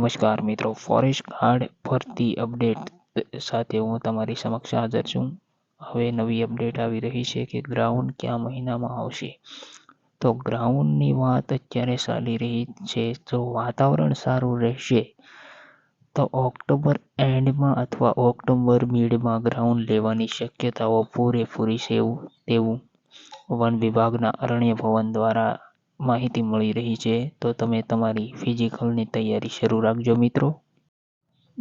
નમસ્કાર મિત્રો, forest guard ભરતી અપડેટ સાથે હું તમારી સમક્ષ હાજર છું. હવે નવી અપડેટ આવી રહી છે કે ગ્રાઉન્ડ કયા મહિનામાં આવશે. તો ગ્રાઉન્ડની વાત અત્યારે ચાલી રહી છે. જો વાતાવરણ સારું રહેશે તો ઓક્ટોબર એન્ડમાં અથવા ઓક્ટોબર મિડમાં ગ્રાઉન્ડ લેવાની શક્યતાઓ પૂરેપૂરી છે તેવું વન વિભાગના અરણ્ય ભવન દ્વારા માહિતી મળી રહી છે. તો તમે તમારી ફિઝિકલની તૈયારી શરૂ રાખજો મિત્રો.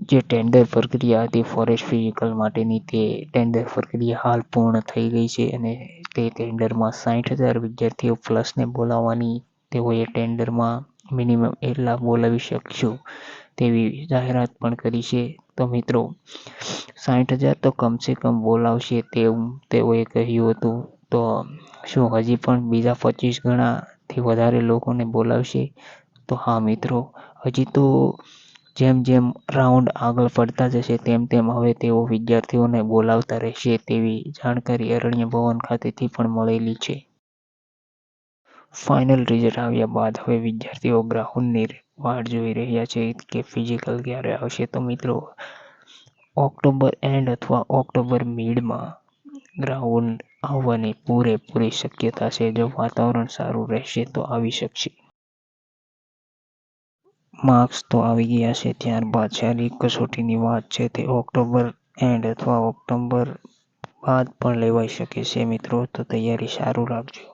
જે ટેન્ડર પ્રક્રિયા હતી ફોરેસ્ટ ફિઝિકલ માટેની, તે ટેન્ડર પ્રક્રિયા હાલ પૂર્ણ થઈ ગઈ છે અને તે ટેન્ડરમાં 60,000 વિદ્યાર્થીઓ પ્લસને બોલાવવાની તેઓએ ટેન્ડરમાં મિનિમમ એટલા બોલાવી શકશું તેવી જાહેરાત પણ કરી છે. તો મિત્રો 60,000 તો કમસે કમ બોલાવશે તેવું તેઓએ કહ્યું હતું. તો શું હજી પણ બીજા 25 ગણાથી વધારે લોકોને બોલાવશે? તો હા મિત્રો, હજી તો જેમ રાઉન્ડ આગળ પડતા જશે તેમ હવે તેઓ વિદ્યાર્થીઓને બોલાવતા રહેશે તેવી જાણકારી અરણ્ય ભવન ખાતેથી પણ મળેલી છે. ફાઇનલ રિઝલ્ટ આવ્યા બાદ હવે વિદ્યાર્થીઓ ગ્રાઉન્ડની વાટ જોઈ રહ્યા છે કે ફિઝિકલ ક્યારે આવશે. તો મિત્રો ઓક્ટોબર એન્ડ અથવા ઓક્ટોબર મિડમાં ગ્રાઉન્ડ આવવાની પૂરેપૂરી શક્યતા છે. જો વાતાવરણ સારું રહેશે તો આવી શકશે. માર્ક્સ તો આવી ગયા છે, ત્યારબાદ શારીરિક કસોટીની વાત છે તે ઓક્ટોબર એન્ડ અથવા ઓક્ટોબર બાદ પણ લેવાઈ શકે છે મિત્રો. તો તૈયારી સારું રાખજો.